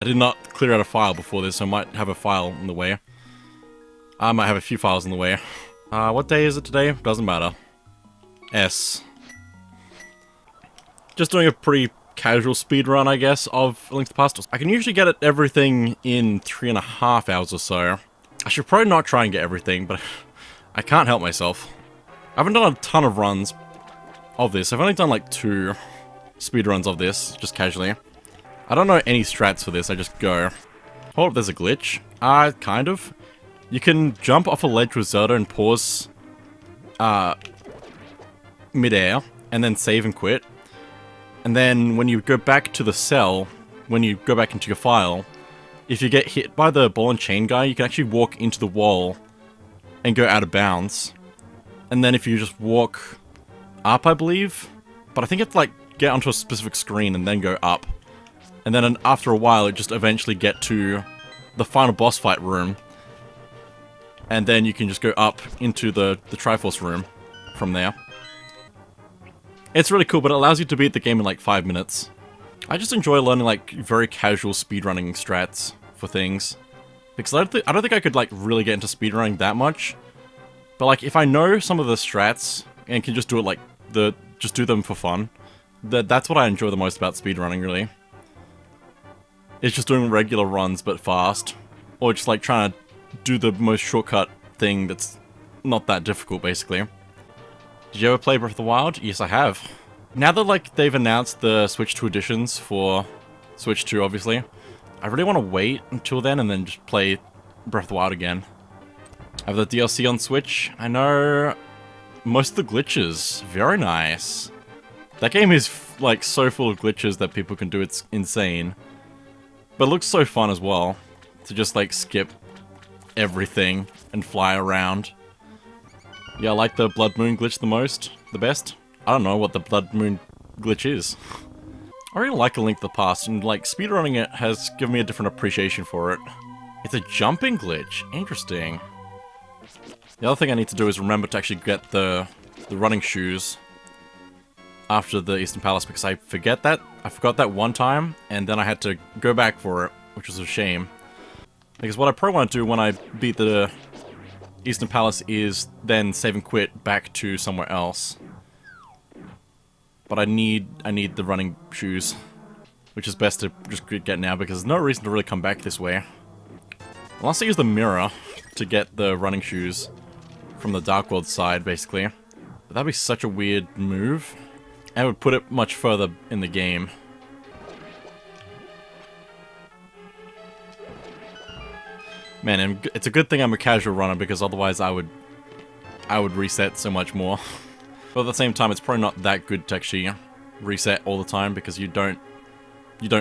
I did not clear out a file before this, so I might have a file in the way. I might have a few files in the way. What day is it today? Doesn't matter. S. Just doing a pretty casual speedrun, I guess, of A Link to the Past. I can usually get everything in 3.5 hours or so. I should probably not try and get everything, but I can't help myself. I haven't done a ton of runs of this. I've only done like 2 speedruns of this, just casually. I don't know any strats for this, I just go. Hold up, there's a glitch. Kind of. You can jump off a ledge with Zelda and pause mid-air, and then save and quit. And then when you go back to the cell, when you go back into your file, if you get hit by the ball and chain guy, you can actually walk into the wall and go out of bounds. And then if you just walk up, I believe, but I think you have to like get onto a specific screen and then go up. And then after a while, it just eventually get to the final boss fight room. And then you can just go up into the Triforce room from there. It's really cool, but it allows you to beat the game in like 5 minutes. I just enjoy learning like very casual speedrunning strats for things. Because I don't think I could like really get into speedrunning that much. But like if I know some of the strats and can just do it like just do them for fun, that's what I enjoy the most about speedrunning, really. It's just doing regular runs but fast. Or just like trying to do the most shortcut thing that's not that difficult, basically. Did you ever play Breath of the Wild? Yes, I have. Now that like they've announced the Switch 2 editions for Switch 2, obviously, I really want to wait until then and then just play Breath of the Wild again. I have the DLC on Switch. I know most of the glitches. Very nice. That game is like so full of glitches that people can do. It's insane. But it looks so fun as well to just like skip everything and fly around. Yeah, I like the Blood Moon glitch the best. I don't know what the Blood Moon glitch is. I really like A Link to the Past, and like speedrunning it has given me a different appreciation for it. It's a jumping glitch. Interesting. The other thing I need to do is remember to actually get the running shoes after the Eastern Palace, because I forgot that one time, and then I had to go back for it, which was a shame. Because what I probably want to do when I beat the Eastern Palace is then save and quit back to somewhere else. But I need the running shoes, which is best to just get now because there's no reason to really come back this way. Unless I use the mirror to get the running shoes from the Dark World side, basically. But that'd be such a weird move. And it would put it much further in the game. Man, and it's a good thing I'm a casual runner because otherwise I would reset so much more. But at the same time, it's probably not that good to actually reset all the time because you don't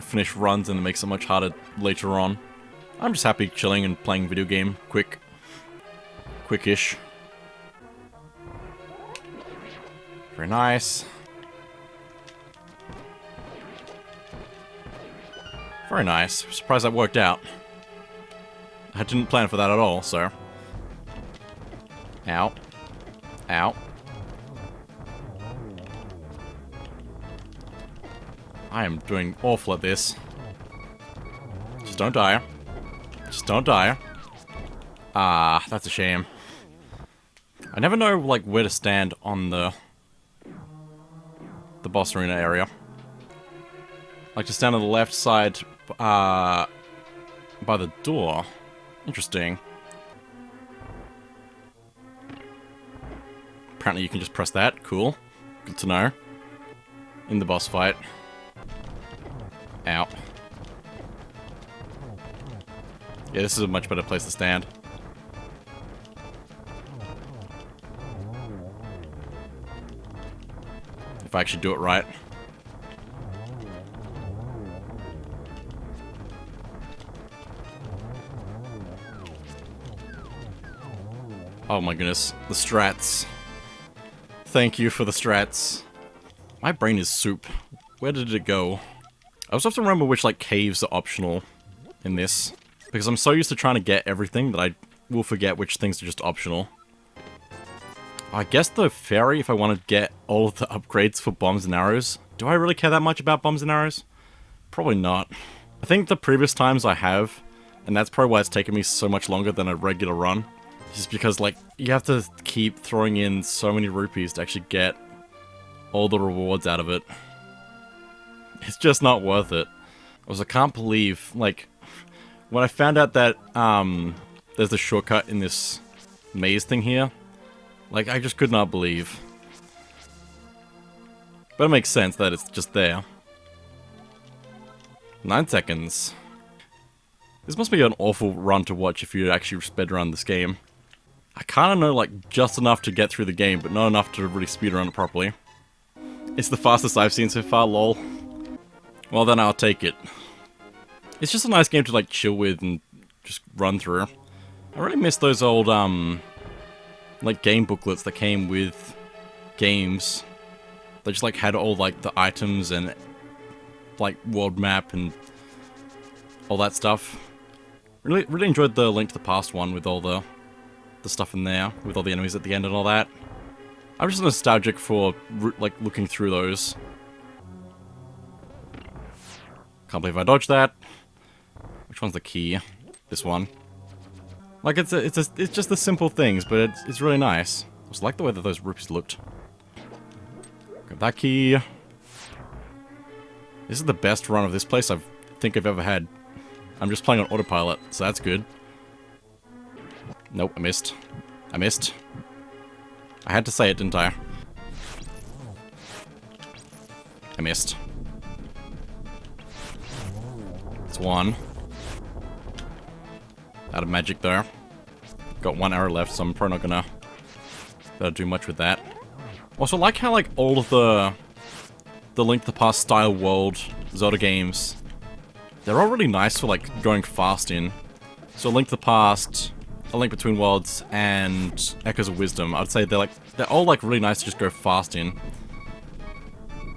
finish runs and it makes it much harder later on. I'm just happy chilling and playing video game quickish. Very nice. Very nice. Surprised that worked out. I didn't plan for that at all, so. Ow. Ow. I am doing awful at this. Just don't die. Just don't die. Ah, that's a shame. I never know, like, where to stand on the boss arena area. Like, to stand on the left side, by the door. Interesting. Apparently you can just press that. Cool. Good to know. In the boss fight. Ow. Yeah, this is a much better place to stand. If I actually do it right. Oh my goodness, the strats. Thank you for the strats. My brain is soup. Where did it go? I also have to remember which, like, caves are optional in this. Because I'm so used to trying to get everything that I will forget which things are just optional. I guess the ferry, if I want to get all of the upgrades for bombs and arrows. Do I really care that much about bombs and arrows? Probably not. I think the previous times I have, and that's probably why it's taken me so much longer than a regular run, just because, like, you have to keep throwing in so many rupees to actually get all the rewards out of it. It's just not worth it. I can't believe, like, when I found out that, there's a shortcut in this maze thing here, like, I just could not believe. But it makes sense that it's just there. 9 seconds. This must be an awful run to watch if you actually speedrun this game. I kinda know, like, just enough to get through the game, but not enough to really speedrun it properly. It's the fastest I've seen so far, lol. Well, then I'll take it. It's just a nice game to, like, chill with and just run through. I really miss those old, like, game booklets that came with games. They just, like, had all, like, the items and, like, world map and all that stuff. Really enjoyed the Link to the Past one with all the stuff in there, with all the enemies at the end and all that. I'm just nostalgic for, like, looking through those. Can't believe I dodged that. Which one's the key? This one. Like, it's just the simple things, but it's really nice. I just like the way that those rupees looked. Grab that key. This is the best run of this place I think I've ever had. I'm just playing on autopilot, so that's good. Nope, I missed. I missed. I had to say it, didn't I? I missed. It's one. Out of magic though. Got one arrow left, so I'm probably not gonna do much with that. Also, I like how, like, all of the Link to the Past style world Zelda games, they're all really nice for, like, going fast in. So Link to the Past, A Link Between Worlds, and Echoes of Wisdom, I'd say they're all, like, really nice to just go fast in.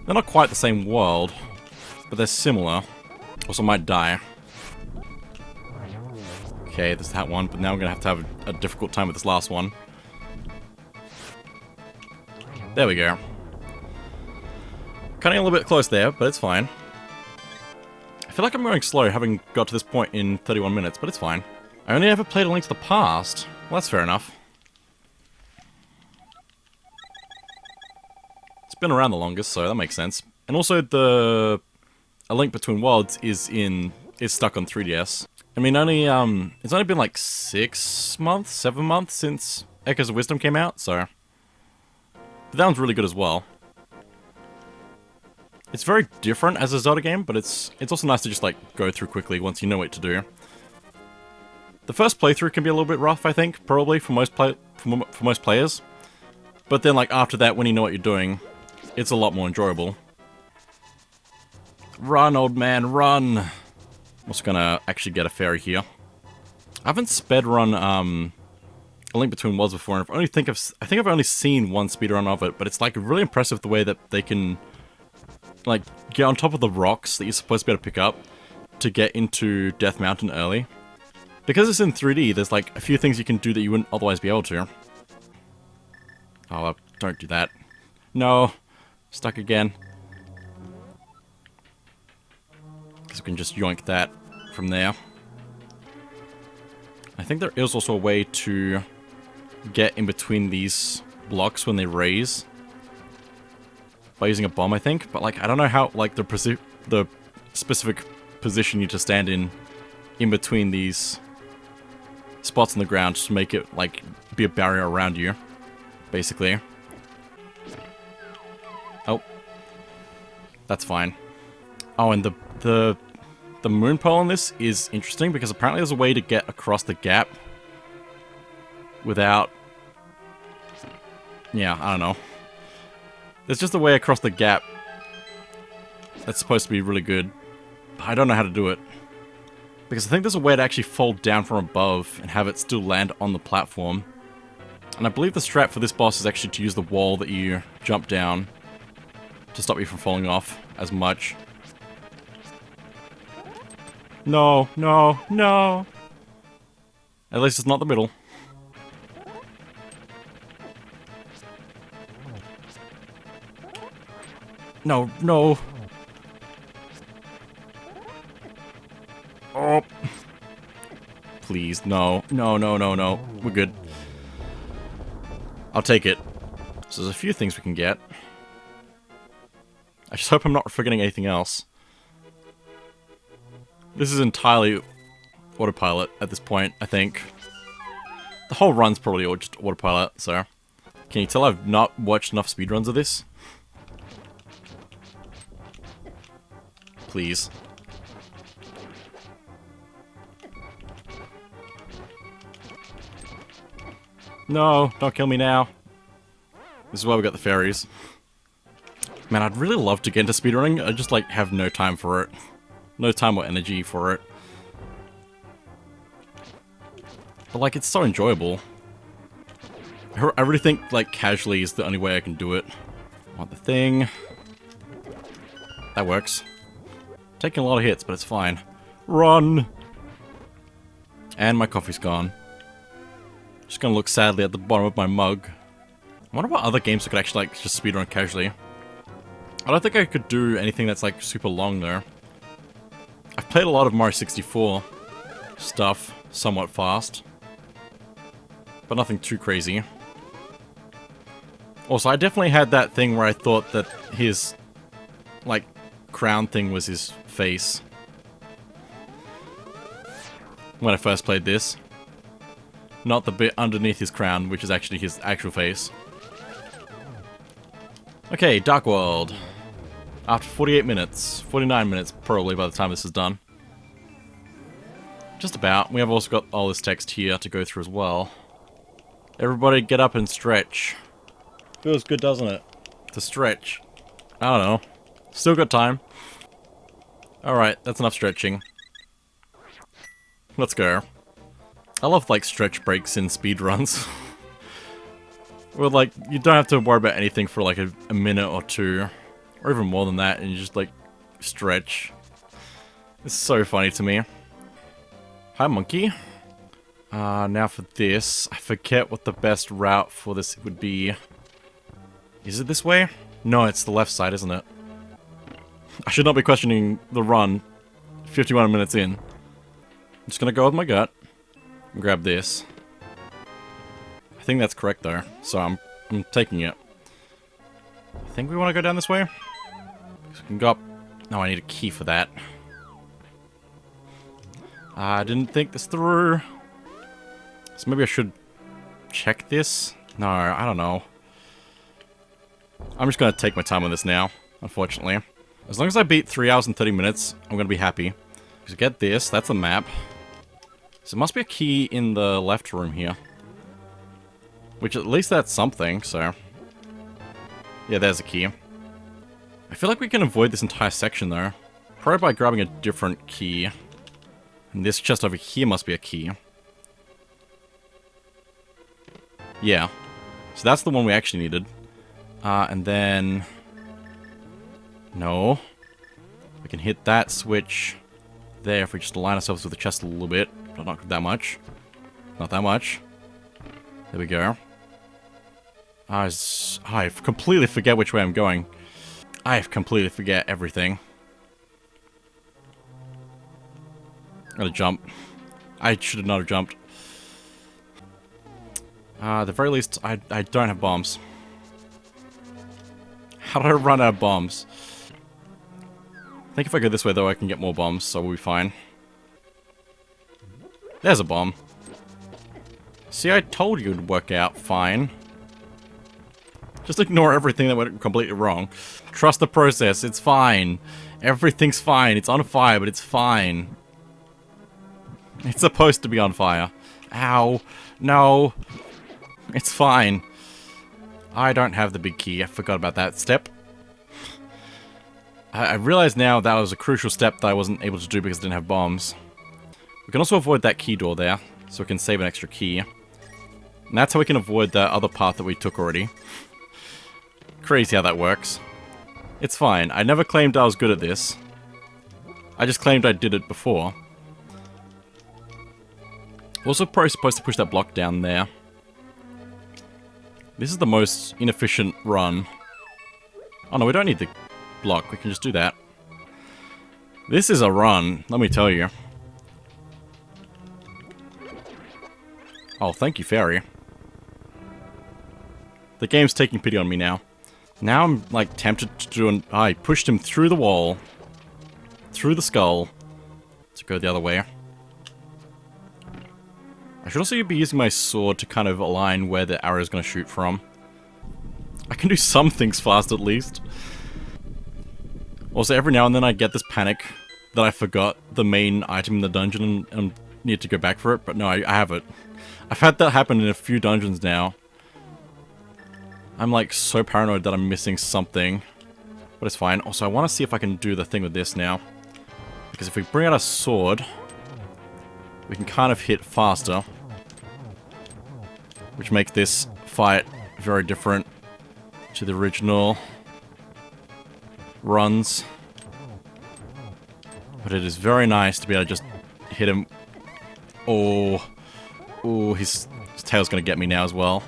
They're not quite the same world, but they're similar. Also might die. Okay, there's that one, but now I'm gonna have to have a difficult time with this last one. There we go. Cutting a little bit close there, but it's fine. I feel like I'm going slow, having got to this point in 31 minutes, but it's fine. I only ever played A Link to the Past. Well, that's fair enough. It's been around the longest, so that makes sense. And also, A Link Between Worlds is stuck on 3DS. I mean, it's only been like 6 months, 7 months since Echoes of Wisdom came out, so... But that one's really good as well. It's very different as a Zelda game, but it's also nice to just, like, go through quickly once you know what to do. The first playthrough can be a little bit rough, I think, probably, for most players. But then, like, after that, when you know what you're doing, it's a lot more enjoyable. Run, old man, run! I'm also gonna actually get a fairy here. I haven't sped-run, A Link Between Worlds before, and I think I've only seen one speedrun of it, but it's, like, really impressive the way that they can, like, get on top of the rocks that you're supposed to be able to pick up to get into Death Mountain early. Because it's in 3D, there's, like, a few things you can do that you wouldn't otherwise be able to. Oh, don't do that. No. Stuck again. Because we can just yoink that from there. I think there is also a way to get in between these blocks when they raise. By using a bomb, I think. But, like, I don't know how, like, the specific position you need to stand in between these spots on the ground to make it, like, be a barrier around you, basically. Oh. That's fine. Oh, and the moon pearl on this is interesting because apparently there's a way to get across the gap without... Yeah, I don't know. There's just a way across the gap that's supposed to be really good, but I don't know how to do it. Because I think there's a way to actually fall down from above and have it still land on the platform. And I believe the strat for this boss is actually to use the wall that you jump down to stop you from falling off as much. No, no, no! At least it's not the middle. No, no! Please, no. No, no, no, no. We're good. I'll take it. So there's a few things we can get. I just hope I'm not forgetting anything else. This is entirely autopilot at this point, I think. The whole run's probably all just autopilot, so... Can you tell I've not watched enough speedruns of this? Please. No, don't kill me now. This is why we got the fairies. Man, I'd really love to get into speedrunning. I just, like, have no time for it. No time or energy for it. But, like, it's so enjoyable. I really think, like, casually is the only way I can do it. Want the thing. That works. Taking a lot of hits, but it's fine. Run! And my coffee's gone. Just gonna look sadly at the bottom of my mug. I wonder what other games I could actually, like, just speedrun casually. I don't think I could do anything that's, like, super long, though. I've played a lot of Mario 64 stuff, somewhat fast. But nothing too crazy. Also, I definitely had that thing where I thought that his, like, crown thing was his face. When I first played this. Not the bit underneath his crown, which is actually his actual face. Okay, Dark World. After 48 minutes. 49 minutes, probably, by the time this is done. Just about. We have also got all this text here to go through as well. Everybody get up and stretch. Feels good, doesn't it? To stretch. I don't know. Still got time. Alright, that's enough stretching. Let's go. I love, like, stretch breaks in speedruns. Where, like, you don't have to worry about anything for, like, a minute or two. Or even more than that, and you just, like, stretch. It's so funny to me. Hi, monkey. Now for this. I forget what the best route for this would be. Is it this way? No, it's the left side, isn't it? I should not be questioning the run 51 minutes in. I'm just gonna go with my gut and grab this. I think that's correct though, so I'm taking it. I think we want to go down this way. So we can go up. No, I need a key for that. I didn't think this through. So maybe I should check this? No, I don't know. I'm just going to take my time on this now, unfortunately. As long as I beat 3 hours and 30 minutes, I'm going to be happy. So get this, that's a map. So there must be a key in the left room here. Which at least that's something, so... Yeah, there's a key. I feel like we can avoid this entire section though. Probably by grabbing a different key. And this chest over here must be a key. Yeah. So that's the one we actually needed. And then... No. We can hit that switch there if we just align ourselves with the chest a little bit. But not that much. Not that much. There we go. I completely forget which way I'm going. I completely forget everything. I'm gonna jump. I should not have jumped. At the very least, I don't have bombs. How did I run out of bombs? I think if I go this way, though, I can get more bombs, so we'll be fine. There's a bomb. See, I told you it would work out fine. Just ignore everything that went completely wrong. Trust the process, it's fine. Everything's fine. It's on fire, but it's fine. It's supposed to be on fire. Ow. No. It's fine. I don't have the big key. I forgot about that step. I realize now that was a crucial step that I wasn't able to do because I didn't have bombs. We can also avoid that key door there, so we can save an extra key. And that's how we can avoid the other path that we took already. Crazy how that works. It's fine. I never claimed I was good at this. I just claimed I did it before. Also probably supposed to push that block down there. This is the most inefficient run. Oh no, we don't need the block. We can just do that. This is a run, let me tell you. Oh, thank you, fairy. The game's taking pity on me now. Now I'm, like, tempted to do an... I pushed him through the wall. Through the skull. To go the other way. I should also be using my sword to kind of align where the arrow is going to shoot from. I can do some things fast, at least. Also, every now and then I get this panic that I forgot the main item in the dungeon and need to go back for it, but no, I have it. I've had that happen in a few dungeons now. I'm like so paranoid that I'm missing something, but it's fine. Also, I want to see if I can do the thing with this now. Because if we bring out a sword, we can kind of hit faster. Which makes this fight very different to the original runs. But it is very nice to be able to just hit him. Oh, oh, his tail's gonna get me now as well.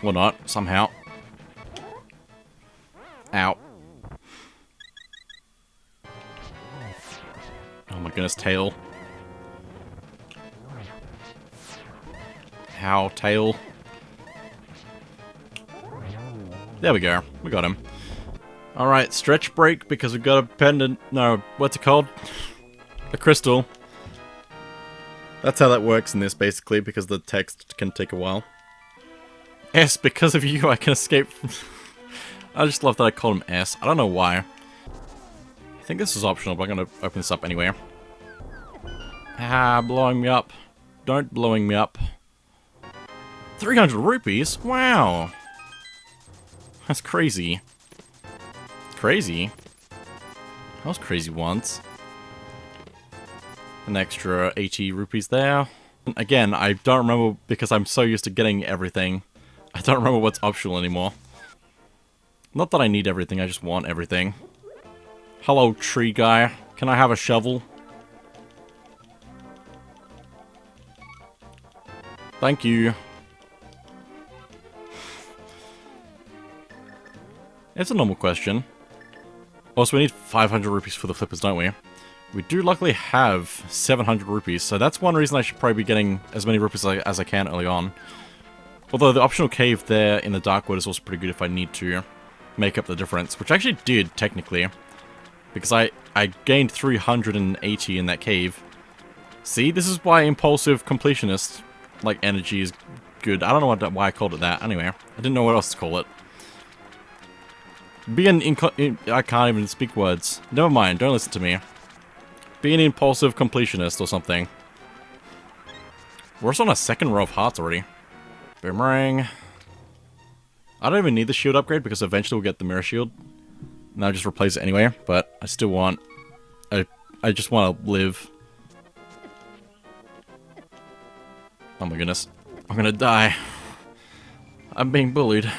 Or not, somehow. Ow. Oh my goodness, tail. How, tail? There we go. We got him. Alright, stretch break because we've got a pendant. No, what's it called? A crystal. That's how that works in this, basically, because the text can take a while. S, because of you, I can escape from... I just love that I called him S. I don't know why. I think this is optional, but I'm gonna open this up anyway. Ah, blowing me up. Don't blowing me up. 300 rupees? Wow. That's crazy. Crazy? I was crazy once. An extra 80 rupees there. Again, I don't remember because I'm so used to getting everything. I don't remember what's optional anymore. Not that I need everything, I just want everything. Hello, tree guy. Can I have a shovel? Thank you. It's a normal question. Also, we need 500 rupees for the flippers, don't we? We do luckily have 700 rupees, so that's one reason I should probably be getting as many rupees as I can early on. Although the optional cave there in the Dark Wood is also pretty good if I need to make up the difference, which I actually did, technically. Because I gained 380 in that cave. See, this is why impulsive completionist, like, energy is good. I don't know why I called it that, anyway. I didn't know what else to call it. I can't even speak words. Never mind, don't listen to me. Be an impulsive completionist or something. We're also on a second row of hearts already. Boomerang. I don't even need the shield upgrade because eventually we'll get the mirror shield. And I'll just replace it anyway, but I still want... I just want to live. Oh my goodness. I'm gonna die. I'm being bullied.